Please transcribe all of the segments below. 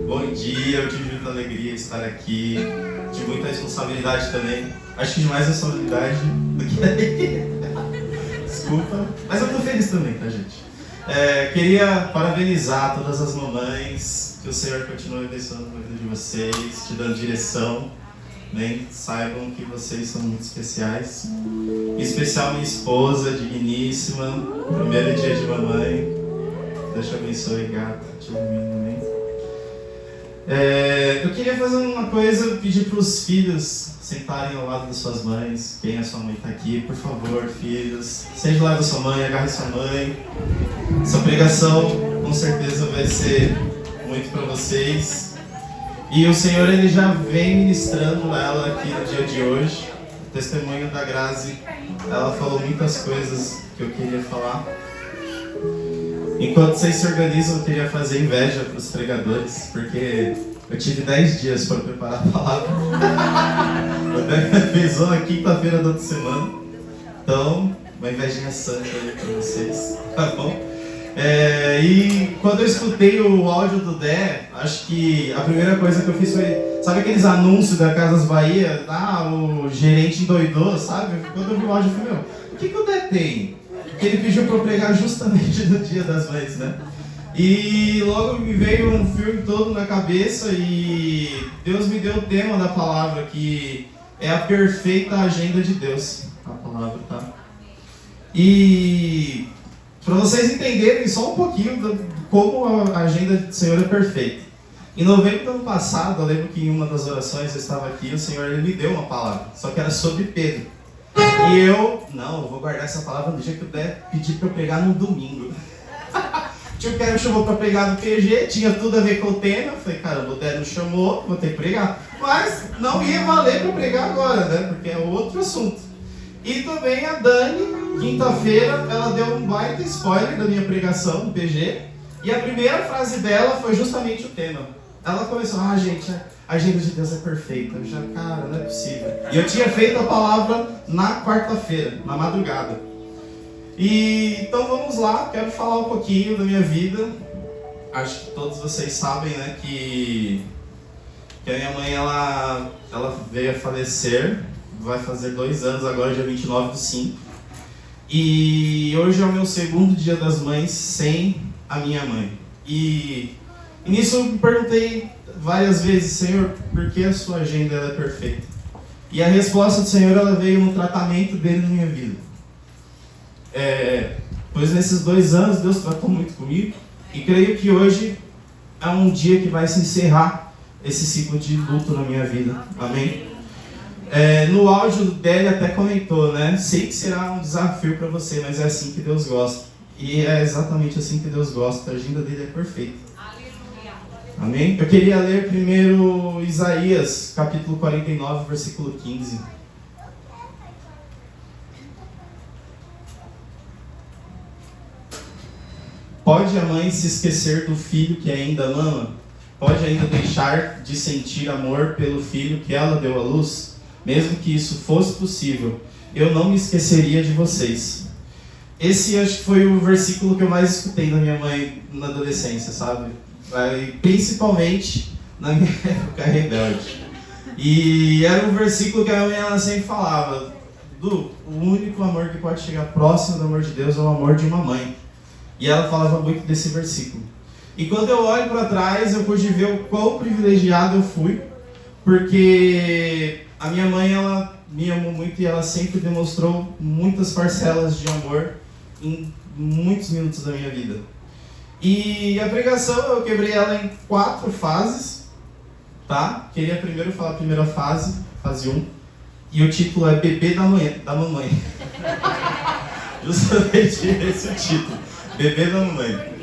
Bom dia, eu tive muita alegria de estar aqui, de muita responsabilidade também. Acho que de mais responsabilidade do que alegria. Desculpa, mas eu tô feliz também, tá, gente? Queria parabenizar todas as mamães, que o Senhor continue abençoando a vida de vocês, te dando direção. Bem, saibam que vocês são muito especiais. Em especial minha esposa, digníssima, primeiro dia de mamãe. Deus te abençoe, gata, te ilumine, amém? Eu queria fazer uma coisa, pedir para os filhos sentarem ao lado das suas mães. Quem é sua mãe está aqui, por favor, filhos. Seja do lado da sua mãe, agarre sua mãe. Essa pregação com certeza vai ser muito para vocês. E o Senhor ele já vem ministrando ela aqui no dia de hoje. O testemunho da Grazi, ela falou muitas coisas que eu queria falar. Enquanto vocês se organizam, eu queria fazer inveja para os pregadores, porque eu tive 10 dias para preparar a palavra. Eu fiz uma quinta-feira da outra semana. Então, uma invejinha santa aí para vocês, tá bom? E quando eu escutei o áudio do Dé, acho que a primeira coisa que eu fiz foi... Sabe aqueles anúncios da Casas Bahia? O gerente endoidou, sabe? Quando eu vi o áudio, eu falei, meu, o que o Dé tem? Porque ele pediu para eu pregar justamente no Dia das Mães, né? E logo me veio um filme todo na cabeça e Deus me deu o tema da palavra, que é a perfeita agenda de Deus. A palavra, tá? E para vocês entenderem só um pouquinho de como a agenda do Senhor é perfeita. Em novembro do ano passado, eu lembro que em uma das orações eu estava aqui, o Senhor ele me deu uma palavra, só que era sobre Pedro. E eu vou guardar essa palavra no dia que eu der pedir para eu pregar no domingo. O tio Quero me chamou para pregar no PG, tinha tudo a ver com o tema. Eu falei, caramba, o Dé não chamou, vou ter que pregar. Mas não ia valer para pregar agora, né? Porque é outro assunto. E também a Dani, quinta-feira, ela deu um baita spoiler da minha pregação no PG. E a primeira frase dela foi justamente o tema. Ela começou, gente, a agenda de Deus é perfeita. Eu já, cara, não é possível. E eu tinha feito a palavra na quarta-feira, na madrugada. E então vamos lá, quero falar um pouquinho da minha vida. Acho que todos vocês sabem, né, que a minha mãe, ela veio a falecer. Vai fazer 2 anos agora, dia 29/5. E hoje é o meu segundo dia das mães sem a minha mãe. E nisso eu me perguntei várias vezes, Senhor, por que a sua agenda ela é perfeita? E a resposta do Senhor ela veio no tratamento dele na minha vida. Pois nesses 2 anos Deus tratou muito comigo e creio que hoje é um dia que vai se encerrar esse ciclo de luto na minha vida. Amém? No áudio dele até comentou, né? Sei que será um desafio para você, mas é assim que Deus gosta. E é exatamente assim que Deus gosta. A agenda dele é perfeita. Amém? Eu queria ler primeiro Isaías, capítulo 49, versículo 15. Pode a mãe se esquecer do filho que ainda ama? Pode ainda deixar de sentir amor pelo filho que ela deu à luz? Mesmo que isso fosse possível, eu não me esqueceria de vocês. Esse acho que foi o versículo que eu mais escutei da minha mãe na adolescência, sabe? Principalmente na minha época rebelde. E era um versículo que a minha mãe ela sempre falava: o único amor que pode chegar próximo do amor de Deus é o amor de uma mãe. E ela falava muito desse versículo. E quando eu olho para trás, eu pude ver o quão privilegiado eu fui, porque a minha mãe ela me amou muito e ela sempre demonstrou muitas parcelas de amor em muitos minutos da minha vida. E a pregação eu quebrei ela em 4 fases, tá? Queria primeiro falar a primeira fase, fase 1, e o título é Bebê da Mamãe. Justamente esse é o título, Bebê da Mamãe.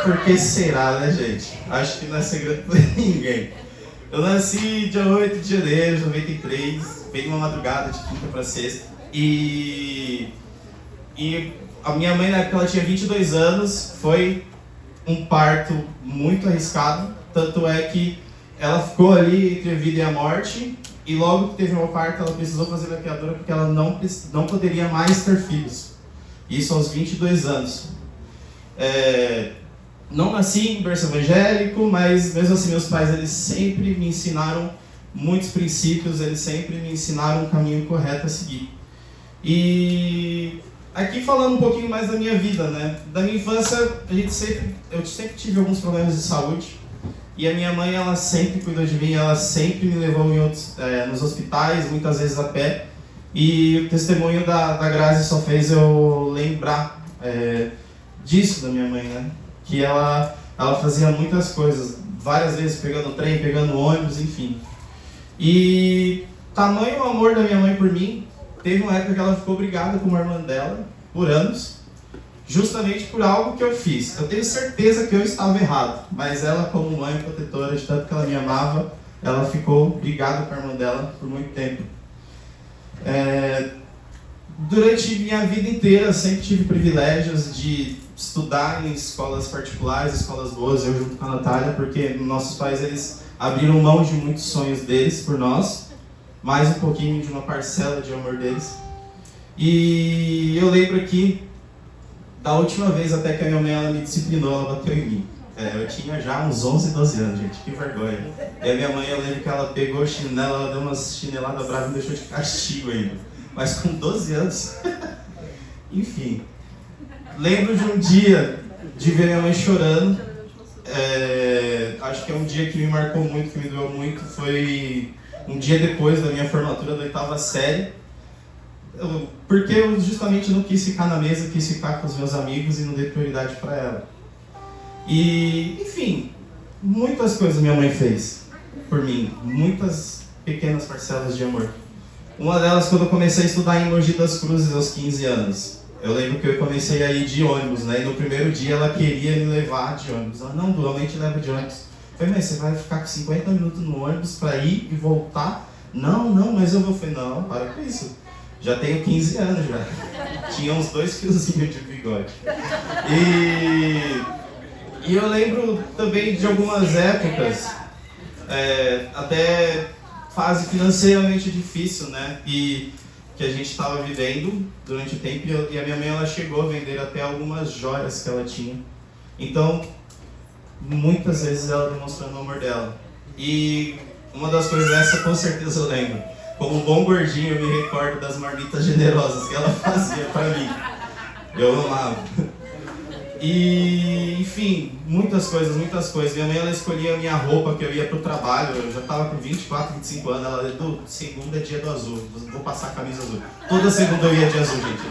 Por que será, né, gente? Acho que não é segredo para ninguém. Eu nasci dia 8 de janeiro de 93, veio uma madrugada de quinta para sexta, e a minha mãe, na época, ela tinha 22 anos, foi um parto muito arriscado, tanto é que ela ficou ali entre a vida e a morte, e logo que teve o parto, ela precisou fazer laqueadura porque ela não poderia mais ter filhos. Isso aos 22 anos. não nasci em berço evangélico, mas mesmo assim meus pais eles sempre me ensinaram muitos princípios, eles sempre me ensinaram um caminho correto a seguir. E aqui falando um pouquinho mais da minha vida, né? Da minha infância, eu sempre tive alguns problemas de saúde. E a minha mãe, ela sempre cuidou de mim, ela sempre me levou nos hospitais, muitas vezes a pé. E o testemunho da Grazi só fez eu lembrar disso da minha mãe, né? Que ela fazia muitas coisas, várias vezes pegando trem, pegando ônibus, enfim. E tamanho o amor da minha mãe por mim, teve uma época que ela ficou brigada com uma irmã dela, por anos, justamente por algo que eu fiz. Eu tenho certeza que eu estava errado, mas ela, como mãe protetora, de tanto que ela me amava, ela ficou brigada com a irmã dela por muito tempo. Durante minha vida inteira, eu sempre tive privilégios de estudar em escolas particulares, escolas boas, eu junto com a Natália, porque nossos pais, eles abriram mão de muitos sonhos deles por nós, mais um pouquinho de uma parcela de amor deles. E eu lembro aqui, da última vez até que a minha mãe ela me disciplinou, ela bateu em mim. Eu tinha já uns 11, 12 anos, gente, que vergonha. E a minha mãe, eu lembro que ela pegou o chinelo, ela deu umas chineladas bravas e me deixou de castigo ainda. Mas com 12 anos, enfim. Lembro de um dia de ver minha mãe chorando. Acho que é um dia que me marcou muito, que me doeu muito. Foi um dia depois da minha formatura da 8ª série. Porque eu justamente não quis ficar na mesa, quis ficar com os meus amigos e não dei prioridade para ela. E, enfim, muitas coisas minha mãe fez por mim. Muitas pequenas parcelas de amor. Uma delas, quando eu comecei a estudar em Mogi das Cruzes aos 15 anos. Eu lembro que eu comecei a ir de ônibus, né? E no primeiro dia ela queria me levar de ônibus. Ela, não, normalmente leva de ônibus. Eu falei, mas você vai ficar com 50 minutos no ônibus para ir e voltar? Não, mas eu vou. Eu falei, não, para com isso. Já tenho 15 anos já. Tinha uns 2 fiozinhos de bigode. E eu lembro também de algumas épocas, até fase financeiramente difícil, né? Que a gente estava vivendo durante o tempo, e a minha mãe ela chegou a vender até algumas joias que ela tinha. Então, muitas vezes ela demonstrando o amor dela. E uma das coisas, essa com certeza eu lembro. Como um bom gordinho, eu me recordo das marmitas generosas que ela fazia para mim. Eu amava. E, enfim, muitas coisas. Minha mãe, ela escolhia a minha roupa, que eu ia pro trabalho. Eu já tava com 24, 25 anos. Ela disse, segunda é dia do azul, vou passar a camisa azul. Toda segunda eu ia de azul, gente.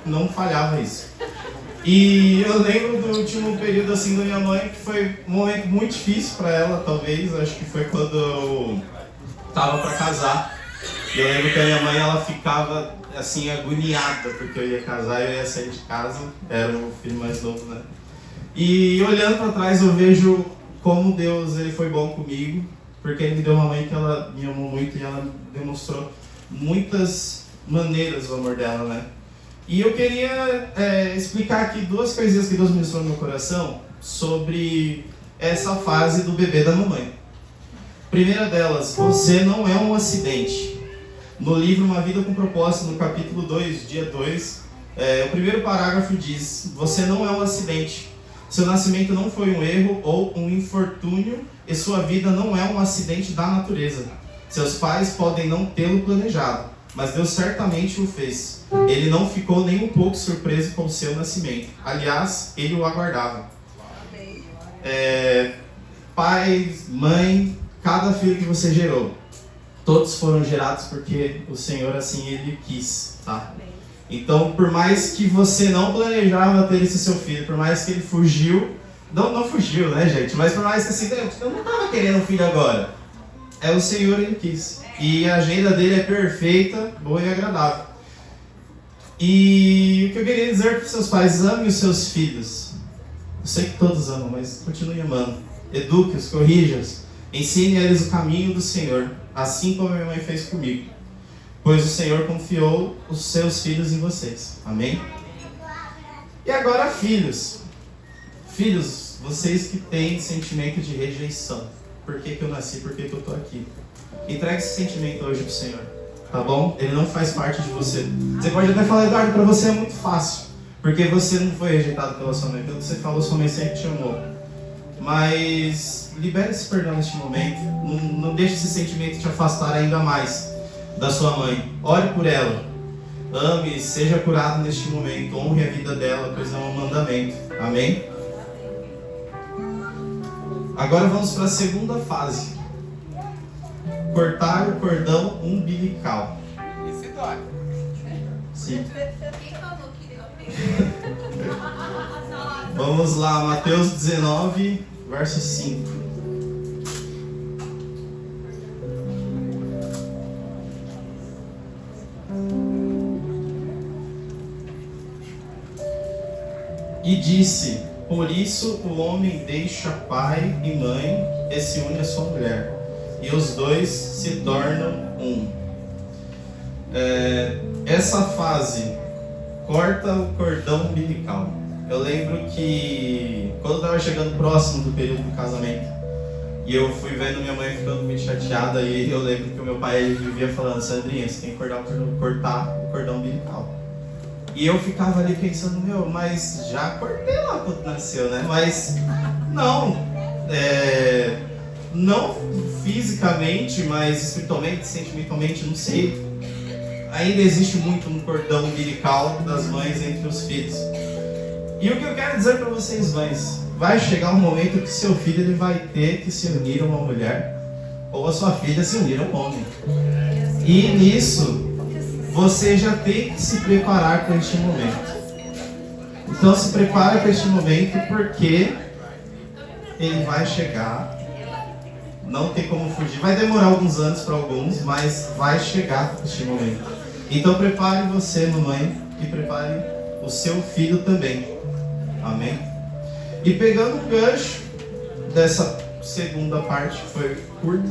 Não falhava isso. E eu lembro do último período, assim, da minha mãe, que foi um momento muito difícil para ela, talvez. Acho que foi quando eu tava para casar. E eu lembro que a minha mãe, ela ficava, assim, agoniada, porque eu ia casar e eu ia sair de casa. Era o filho mais novo, né? E olhando para trás, eu vejo como Deus ele foi bom comigo, porque Ele me deu uma mãe que ela me amou muito e ela demonstrou muitas maneiras do amor dela, né? E eu queria explicar aqui 2 coisinhas que Deus ministrou no meu coração sobre essa fase do bebê da mamãe. Primeira delas, você não é um acidente. No livro Uma Vida com Propósito, no capítulo 2, dia 2, o primeiro parágrafo diz: você não é um acidente. Seu nascimento não foi um erro ou um infortúnio, e sua vida não é um acidente da natureza. Seus pais podem não tê-lo planejado, mas Deus certamente o fez. Ele não ficou nem um pouco surpreso com o seu nascimento. Aliás, ele o aguardava. Pai, mãe, cada filho que você gerou, todos foram gerados porque o Senhor assim Ele quis, tá? Então, por mais que você não planejava ter esse seu filho, por mais que ele fugiu, não fugiu, né, gente? Mas por mais que assim, eu não estava querendo um filho agora. O Senhor Ele quis. E a agenda dele é perfeita, boa e agradável. E o que eu queria dizer para os seus pais: amem os seus filhos. Eu sei que todos amam, mas continue amando. Eduque-os, corrija-os, ensine a eles o caminho do Senhor, assim como a minha mãe fez comigo. Pois o Senhor confiou os seus filhos em vocês. Amém? E agora, filhos. Filhos, vocês que têm sentimento de rejeição. Por que eu nasci? Por que eu estou aqui? Entregue esse sentimento hoje pro Senhor. Tá bom? Ele não faz parte de você. Você pode até falar: Eduardo, para você é muito fácil, porque você não foi rejeitado pela sua mãe. Pelo que você falou, sua mãe sempre te amou. Mas libere esse perdão neste momento. Não deixe esse sentimento te afastar ainda mais da sua mãe. Ore por ela. Ame, seja curado neste momento. Honre a vida dela, pois é um mandamento. Amém? Agora vamos para a segunda fase. Cortar o cordão umbilical. Esse dói. Sim. Vamos lá, Mateus 19, verso 5. E disse: por isso o homem deixa pai e mãe e se une à sua mulher, e os dois se tornam um. Essa fase corta o cordão umbilical. Eu lembro que quando eu estava chegando próximo do período do casamento, e eu fui vendo minha mãe ficando meio chateada, e eu lembro que o meu pai ele vivia falando: Sandrinha, você tem que cortar o cordão umbilical. E eu ficava ali pensando: mas já cortei lá quando nasceu, né? Mas não, não fisicamente, mas espiritualmente, sentimentalmente, não sei. Ainda existe muito um cordão umbilical das mães entre os filhos. E o que eu quero dizer para vocês, mães, vai chegar um momento que seu filho ele vai ter que se unir a uma mulher, ou a sua filha se unir a um homem. E nisso, você já tem que se preparar para este momento. Então se prepare para este momento, porque ele vai chegar. Não tem como fugir. Vai demorar alguns anos para alguns, mas vai chegar este momento. Então prepare você, mamãe, e prepare o seu filho também. Amém? E pegando o gancho dessa segunda parte, que foi curta.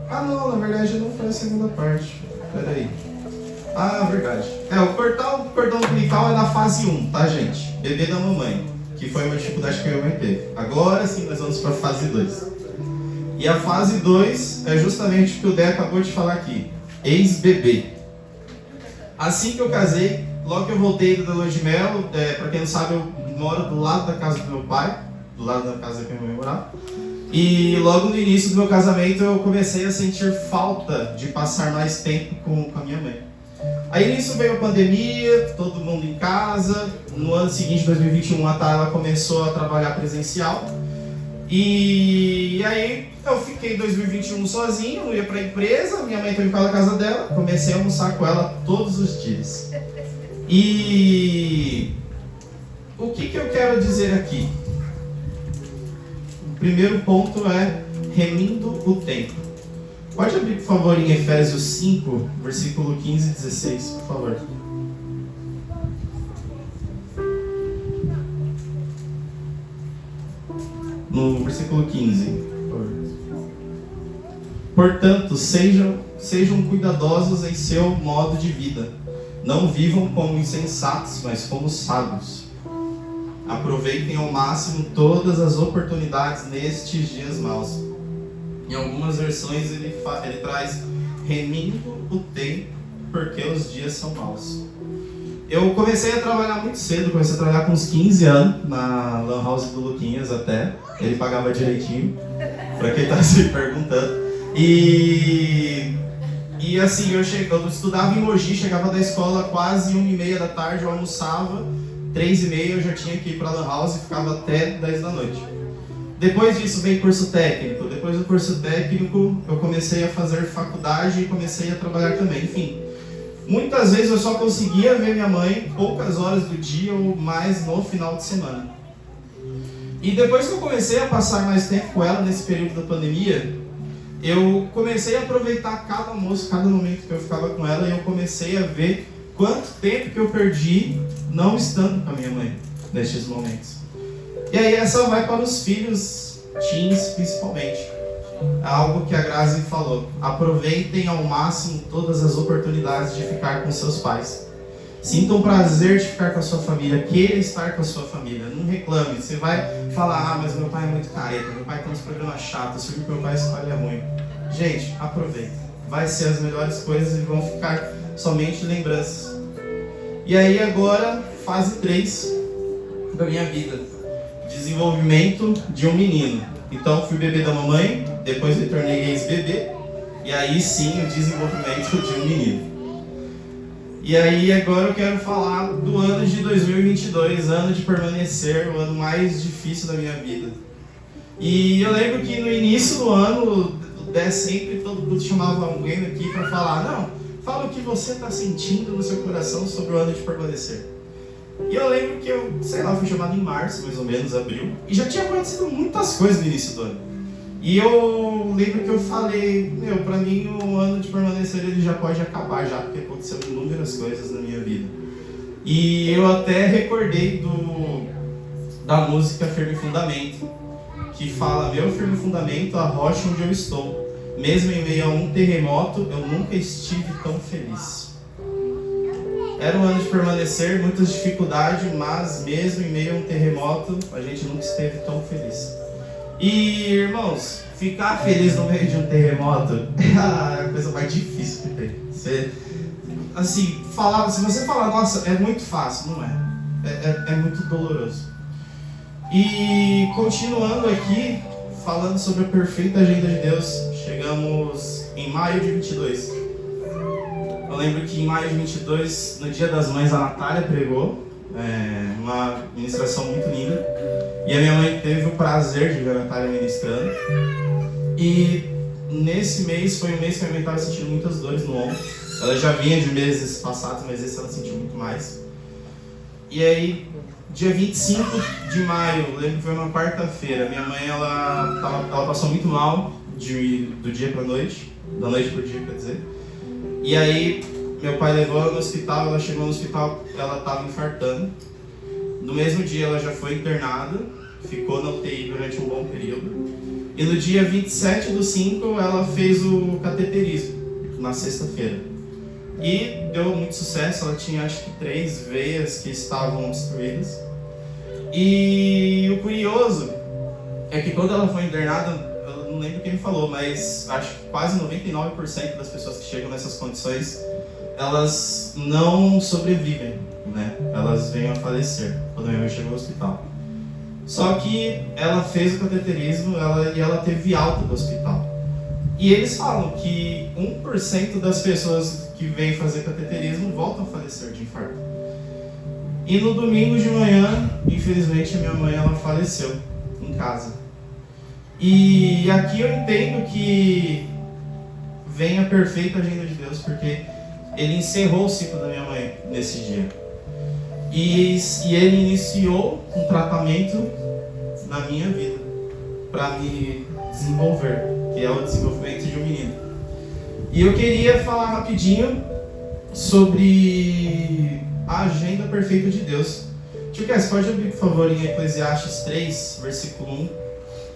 Não, na verdade não foi a segunda parte. Peraí. Verdade. Cortar o cordão umbilical é na fase 1, tá, gente? Bebê da mamãe, que foi uma dificuldade que a minha mãe teve. Agora sim nós vamos para a fase 2. E a fase 2 é justamente o que o Dé acabou de falar aqui. Ex-bebê. Assim que eu casei, logo que eu voltei da lua de mel, para quem não sabe, eu moro do lado da casa do meu pai, do lado da casa que minha mãe morava. E logo no início do meu casamento eu comecei a sentir falta de passar mais tempo com a minha mãe. Aí nisso veio a pandemia, todo mundo em casa. No ano seguinte, 2021, a Tayla começou a trabalhar presencial. E aí eu fiquei em 2021 sozinho, não ia pra empresa, minha mãe teve para a casa dela, comecei a almoçar com ela todos os dias. E o que eu quero dizer aqui? O primeiro ponto é remindo o tempo. Pode abrir, por favor, em Efésios 5, versículo 15 e 16, por favor. No versículo 15, por favor. Portanto, sejam cuidadosos em seu modo de vida. Não vivam como insensatos, mas como sábios. Aproveitem ao máximo todas as oportunidades nestes dias maus. Em algumas versões ele traz remindo o tempo, porque os dias são maus. Eu comecei a trabalhar muito cedo, comecei a trabalhar com uns 15 anos, na Lan House do Luquinhas até. Ele pagava direitinho, pra quem tá se perguntando. E assim, eu estudava em Mogi, chegava da escola quase 1h30 da tarde, eu almoçava, 3h30 eu já tinha que ir pra Lan House e ficava até 10 da noite. Depois disso veio curso técnico. Depois do curso técnico eu comecei a fazer faculdade e comecei a trabalhar também. Enfim, muitas vezes eu só conseguia ver minha mãe poucas horas do dia ou mais no final de semana. E depois que eu comecei a passar mais tempo com ela nesse período da pandemia, eu comecei a aproveitar cada almoço, cada momento que eu ficava com ela, e eu comecei a ver quanto tempo que eu perdi não estando com a minha mãe nestes momentos. E aí essa vai para os filhos, teens principalmente. É algo que a Grazi falou. Aproveitem ao máximo todas as oportunidades de ficar com seus pais. Sintam prazer de ficar com a sua família, queira estar com a sua família. Não reclame. Você vai falar: mas meu pai é muito careta, meu pai tem uns programas chatos, o filme que meu pai escolhe é ruim. Gente, aproveitem. Vai ser as melhores coisas e vão ficar somente lembranças. E aí agora, fase 3 da minha vida. desenvolvimento de um menino. Então fui bebê da mamãe, depois me tornei ex-bebê, e aí sim o desenvolvimento de um menino. E aí agora eu quero falar do ano de 2022, ano de permanecer, o ano mais difícil da minha vida. E eu lembro que no início do ano, sempre todo mundo chamava alguém aqui para falar, não, fala o que você está sentindo no seu coração sobre o ano de permanecer. E eu lembro que eu, fui chamado em março, mais ou menos, abril, e já tinha acontecido muitas coisas no início do ano. E eu lembro que eu falei, pra mim o ano de permanecer ele já pode acabar já, porque aconteceu inúmeras coisas na minha vida. E eu até recordei da música Firme Fundamento, que fala, meu firme fundamento, a rocha onde eu estou. Mesmo em meio a um terremoto, eu nunca estive tão feliz. Era um ano de permanecer, muitas dificuldades, mas mesmo em meio a um terremoto, a gente nunca esteve tão feliz. E, irmãos, ficar feliz no meio de um terremoto é a coisa mais difícil que tem. Se você falar, nossa, é muito fácil, não é. É muito doloroso. E continuando aqui, falando sobre a perfeita agenda de Deus, chegamos em maio de 22. Eu lembro que em maio de 22, no Dia das Mães, a Natália pregou uma ministração muito linda. E a minha mãe teve o prazer de ver a Natália ministrando. E nesse mês, foi um mês que a minha mãe estava sentindo muitas dores no ombro. Ela já vinha de meses passados, mas esse ela sentiu muito mais. E aí, dia 25 de maio, eu lembro que foi uma quarta-feira, minha mãe ela passou muito mal do dia para noite, da noite para o dia, quer dizer. E aí meu pai levou ela no hospital, ela chegou no hospital, ela estava infartando. No mesmo dia ela já foi internada, ficou na UTI durante um bom período. E no dia 27/5 ela fez o cateterismo, na sexta-feira. E deu muito sucesso, ela tinha acho que 3 veias que estavam destruídas. E o curioso é que quando ela foi internada, eu não lembro quem me falou, mas acho que quase 99% das pessoas que chegam nessas condições, elas não sobrevivem, né? Elas vêm a falecer quando a minha mãe chegou ao hospital. Só que ela fez o cateterismo e ela teve alta do hospital. E eles falam que 1% das pessoas que vêm fazer cateterismo voltam a falecer de infarto. E no domingo de manhã, infelizmente, a minha mãe ela faleceu em casa. E aqui eu entendo que vem a perfeita agenda de Deus, porque Ele encerrou o ciclo da minha mãe nesse dia. E Ele iniciou um tratamento na minha vida para me desenvolver, que é o desenvolvimento de um menino. E eu queria falar rapidinho sobre a agenda perfeita de Deus. Tio Cass, pode abrir, por favor, em Eclesiastes 3, versículo 1,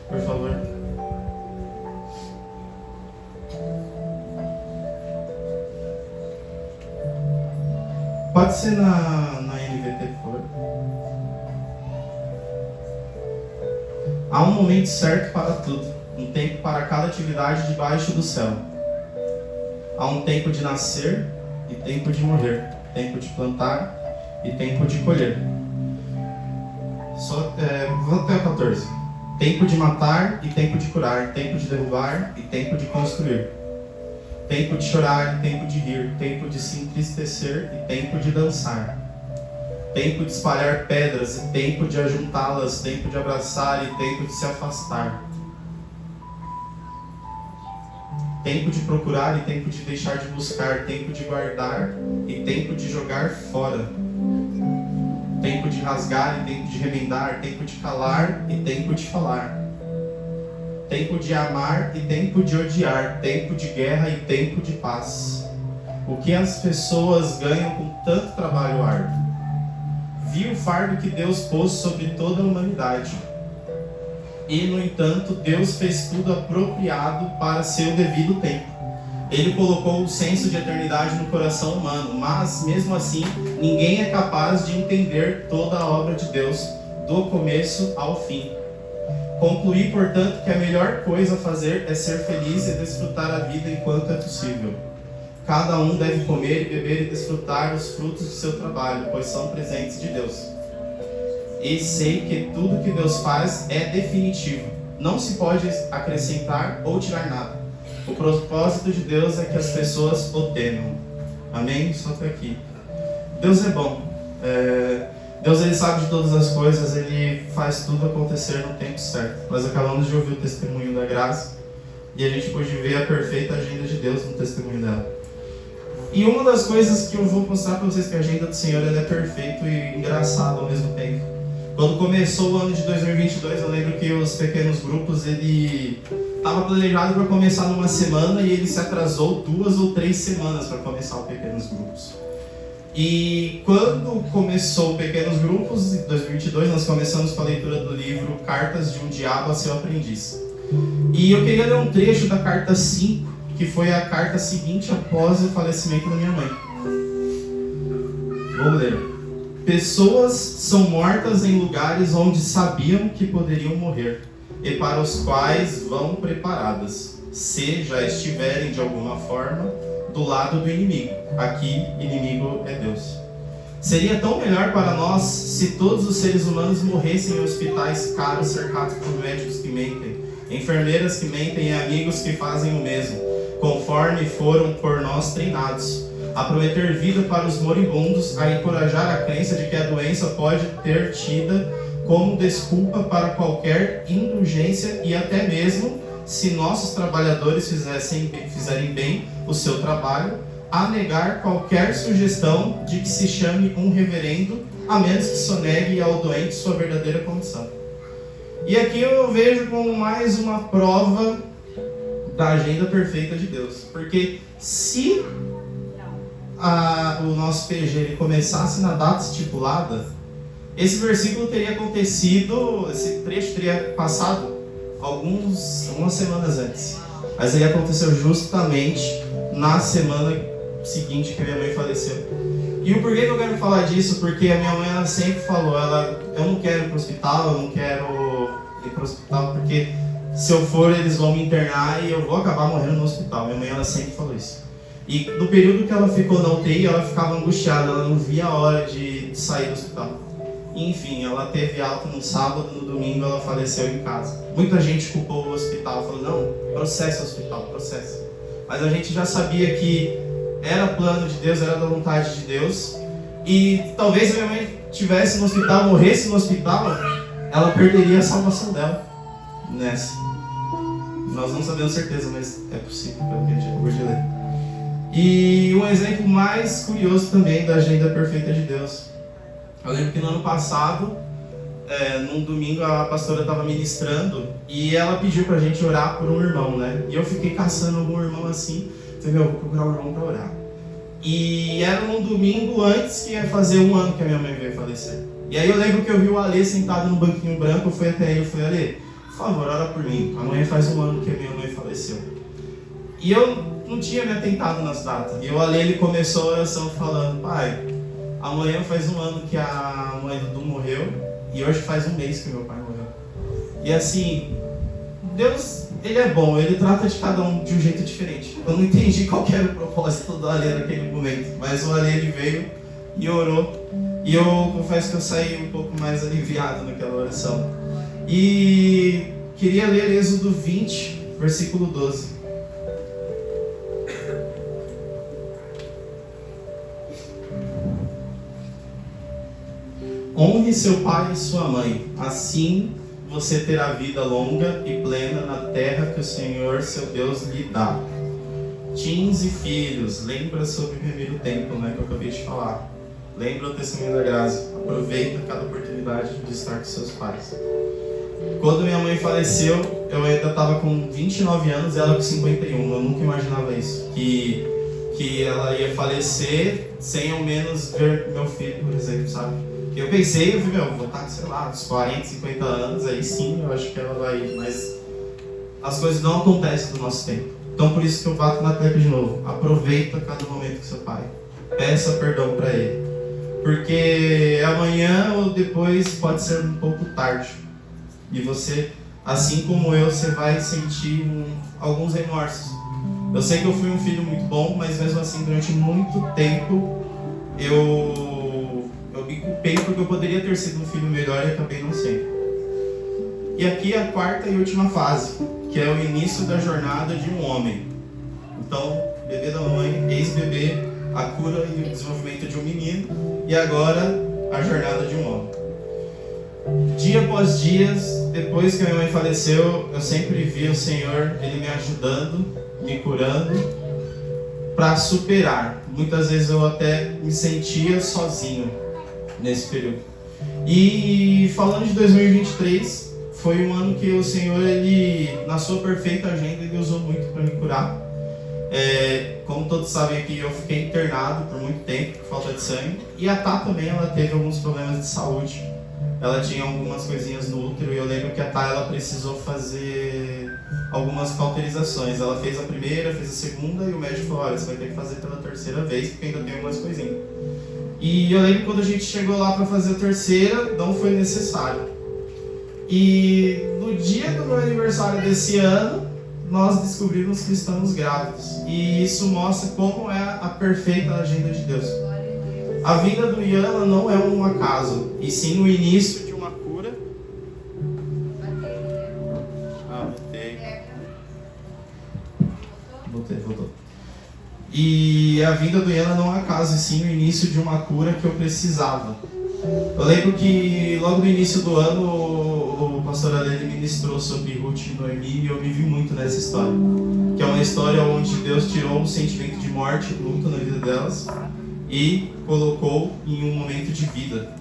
por favor. Pode ser na NVT, por favor. Há um momento certo para tudo, um tempo para cada atividade debaixo do céu. Há um tempo de nascer e tempo de morrer, tempo de plantar e tempo de colher. Vou até o 14. Tempo de matar e tempo de curar, tempo de derrubar e tempo de construir. Tempo de chorar e tempo de rir, tempo de se entristecer e tempo de dançar. Tempo de espalhar pedras e tempo de ajuntá-las, tempo de abraçar e tempo de se afastar. Tempo de procurar e tempo de deixar de buscar, tempo de guardar e tempo de jogar fora. Tempo de rasgar e tempo de remendar, tempo de calar e tempo de falar. Tempo de amar e tempo de odiar, tempo de guerra e tempo de paz. O que as pessoas ganham com tanto trabalho árduo? Vi o fardo que Deus pôs sobre toda a humanidade. E, no entanto, Deus fez tudo apropriado para seu devido tempo. Ele colocou o senso de eternidade no coração humano, mas, mesmo assim, ninguém é capaz de entender toda a obra de Deus, do começo ao fim. Concluí, portanto, que a melhor coisa a fazer é ser feliz e desfrutar a vida enquanto é possível. Cada um deve comer e beber e desfrutar os frutos do seu trabalho, pois são presentes de Deus. e sei que tudo que Deus faz é definitivo. Não se pode acrescentar ou tirar nada. O propósito de Deus é que as pessoas o temam. Amém? Só até aqui. Deus é bom. Deus, ele sabe de todas as coisas, ele faz tudo acontecer no tempo certo. Nós acabamos de ouvir o testemunho da Graça e a gente pôde ver a perfeita agenda de Deus no testemunho dela. E uma das coisas que eu vou mostrar para vocês, que a agenda do Senhor ela é perfeita e engraçada ao mesmo tempo. Quando começou o ano de 2022, eu lembro que os pequenos grupos, ele estava planejado para começar numa semana e ele se atrasou 2 ou 3 semanas para começar o pequenos grupos. E quando começou o Pequenos Grupos, em 2022, nós começamos com a leitura do livro Cartas de um Diabo a Seu Aprendiz. E eu queria ler um trecho da carta 5, que foi a carta seguinte após o falecimento da minha mãe. Vou ler. Pessoas são mortas em lugares onde sabiam que poderiam morrer, e para os quais vão preparadas, se já estiverem de alguma forma do lado do inimigo. Aqui, inimigo é Deus. Seria tão melhor para nós se todos os seres humanos morressem em hospitais caros, cercados por médicos que mentem, enfermeiras que mentem e amigos que fazem o mesmo, conforme foram por nós treinados, a prometer vida para os moribundos, a encorajar a crença de que a doença pode ter tida como desculpa para qualquer indulgência e até mesmo, se nossos trabalhadores fizerem bem o seu trabalho, a negar qualquer sugestão de que se chame um reverendo, a menos que sonegue ao doente sua verdadeira condição. E aqui eu vejo como mais uma prova da agenda perfeita de Deus. Porque se o nosso PG ele começasse na data estipulada, esse versículo teria acontecido, esse trecho teria passado algumas semanas antes. Mas ele aconteceu justamente na semana seguinte que minha mãe faleceu. E o porquê que eu quero falar disso? Porque a minha mãe ela sempre falou, eu não quero ir para o hospital, eu não quero ir para o hospital, porque se eu for eles vão me internar e eu vou acabar morrendo no hospital. Minha mãe ela sempre falou isso. E no período que ela ficou na UTI, ela ficava angustiada, ela não via a hora de sair do hospital. Enfim, ela teve alta no sábado, no domingo ela faleceu em casa. Muita gente culpou o hospital, falou, não, processa o hospital, processa. Mas a gente já sabia que era plano de Deus, era da vontade de Deus. E talvez a minha mãe estivesse no hospital, morresse no hospital, ela perderia a salvação dela nessa. Nós não sabemos certeza, mas é possível, pelo que a gente acabou de ler. E um exemplo mais curioso também da agenda perfeita de Deus. Eu lembro que no ano passado, num domingo, a pastora estava ministrando e ela pediu pra gente orar por um irmão, né? E eu fiquei caçando algum irmão assim, falei, vou procurar um irmão pra orar. E era num domingo antes que ia fazer 1 ano que a minha mãe veio falecer. E aí eu lembro que eu vi o Alê sentado no banquinho branco, eu fui até ele e falei, Alê, por favor, ora por mim. Amanhã faz 1 ano que a minha mãe faleceu. E eu não tinha me atentado nas datas. E o Alê, ele começou a oração falando, pai, amanhã faz 1 ano que a mãe do Dudu morreu e hoje faz 1 mês que meu pai morreu. E assim, Deus, ele é bom, ele trata de cada um de um jeito diferente. Eu não entendi qual era o propósito do Alê naquele momento, mas o Alê, ele veio e orou. E eu confesso que eu saí um pouco mais aliviado naquela oração. E queria ler Êxodo 20, versículo 12. Honre seu pai e sua mãe, assim você terá vida longa e plena na terra que o Senhor, seu Deus, lhe dá. Teens e filhos, lembra sobre o primeiro tempo, né, que eu acabei de falar. Lembra o testemunho da graça. Aproveita cada oportunidade de estar com seus pais. Quando minha mãe faleceu, eu ainda estava com 29 anos e ela com 51. Eu nunca imaginava isso. Que ela ia falecer sem ao menos ver meu filho, por exemplo, sabe? Eu pensei, eu falei, vou estar, sei lá, uns 40, 50 anos, aí sim, eu acho que ela vai ir. Mas as coisas não acontecem no nosso tempo. Então por isso que eu bato na tecla de novo. Aproveita cada momento com seu pai. Peça perdão para ele. Porque amanhã ou depois pode ser um pouco tarde. E você, assim como eu, você vai sentir alguns remorsos. Eu sei que eu fui um filho muito bom, mas mesmo assim, durante muito tempo, eu me culpei porque eu poderia ter sido um filho melhor. melhor e acabei não sendo. E aqui a quarta e última fase, que é o início da jornada de um homem. Então, bebê da mamãe, ex-bebê, a cura e o desenvolvimento de um menino, e agora a jornada de um homem. Dia após dia, depois que a minha mãe faleceu, eu sempre vi o Senhor, Ele me ajudando, me curando, para superar. Muitas vezes eu até me sentia sozinho nesse período. E falando de 2023, foi um ano que o Senhor, Ele, na sua perfeita agenda, Ele usou muito para me curar. Como todos sabem aqui, eu fiquei internado por muito tempo, por falta de sangue. E a Tá também, ela teve alguns problemas de saúde. Ela tinha algumas coisinhas no útero e eu lembro que a Tá, ela precisou fazer algumas cauterizações. Ela fez a primeira, fez a segunda e o médico falou, olha, você vai ter que fazer pela terceira vez porque ainda tem algumas coisinhas. E eu lembro que quando a gente chegou lá para fazer a terceira, não foi necessário. E no dia do meu aniversário desse ano, nós descobrimos que estamos grávidos. E isso mostra como é a perfeita agenda de Deus. A vinda do Ian não é um acaso, e sim o início de uma cura. Voltou. E a vinda do Ian não é um acaso, e sim o início de uma cura que eu precisava. Eu lembro que logo no início do ano o pastor Alene ministrou sobre Ruth e Noemi e eu me vi muito nessa história. Que é uma história onde Deus tirou um sentimento de morte, luto na vida delas e colocou em um momento de vida.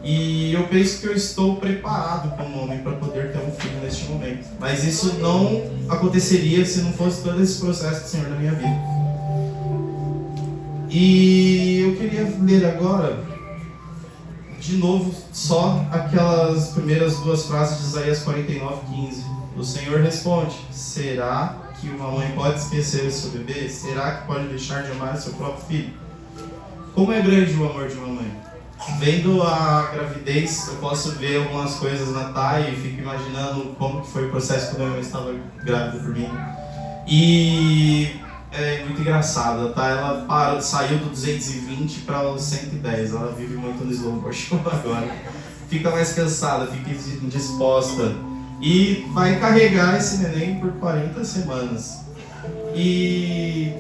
E eu penso que eu estou preparado como homem para poder ter um filho neste momento. Mas isso não aconteceria se não fosse todo esse processo do Senhor na minha vida. E eu queria ler agora, de novo, só aquelas primeiras duas frases de Isaías 49:15. O Senhor responde: será que uma mãe pode esquecer o seu bebê? Será que pode deixar de amar o seu próprio filho? Como é grande o amor de uma mãe. Vendo a gravidez, eu posso ver algumas coisas na Thay e fico imaginando como que foi o processo quando a minha mãe estava grávida por mim. E é muito engraçado, tá? Ela saiu do 220 para o 110, ela vive muito no slow motion agora. Fica mais cansada, fica indisposta e vai carregar esse neném por 40 semanas. E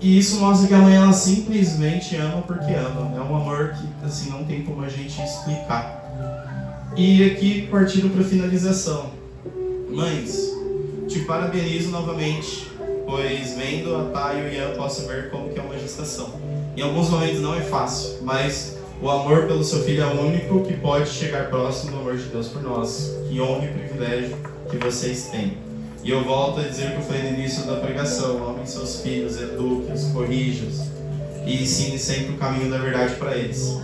isso mostra que a mãe, ela simplesmente ama porque ama. É um amor que assim, não tem como a gente explicar. E aqui, partindo para a finalização. Mães, te parabenizo novamente, pois vendo a Thay e o Ian, posso ver como que é uma gestação. Em alguns momentos não é fácil, mas o amor pelo seu filho é o único que pode chegar próximo do amor de Deus por nós. Que honra e privilégio que vocês têm. E eu volto a dizer o que eu falei no início da pregação: amem seus filhos, eduque-os, corrija-os e ensine sempre o caminho da verdade para eles.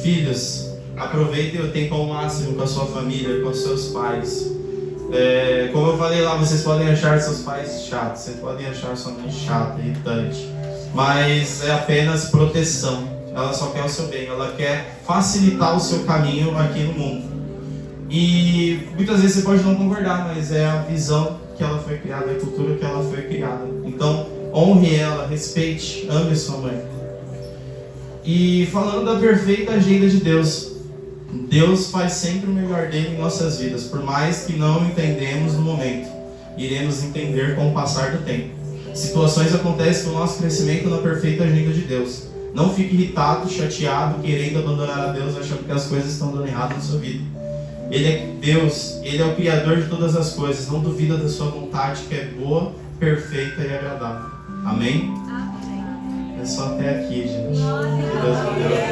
Filhos, aproveitem o tempo ao máximo com a sua família, com os seus pais. Como eu falei lá, vocês podem achar seus pais chatos, vocês podem achar sua mãe chata, irritante, mas é apenas proteção. Ela só quer o seu bem, ela quer facilitar o seu caminho aqui no mundo. E muitas vezes você pode não concordar, mas é a visão que ela foi criada, a cultura que ela foi criada. Então, honre ela, respeite, ame sua mãe. E falando da perfeita agenda de Deus, Deus faz sempre o melhor dele em nossas vidas, por mais que não entendemos no momento. Iremos entender com o passar do tempo. Situações acontecem com o nosso crescimento na perfeita agenda de Deus. Não fique irritado, chateado, querendo abandonar a Deus, achando que as coisas estão dando errado na sua vida. Ele é Deus, Ele é o Criador de todas as coisas. Não duvida da sua vontade, que é boa, perfeita e agradável. Amém? Amém. É só até aqui, gente. Que Deus me deu.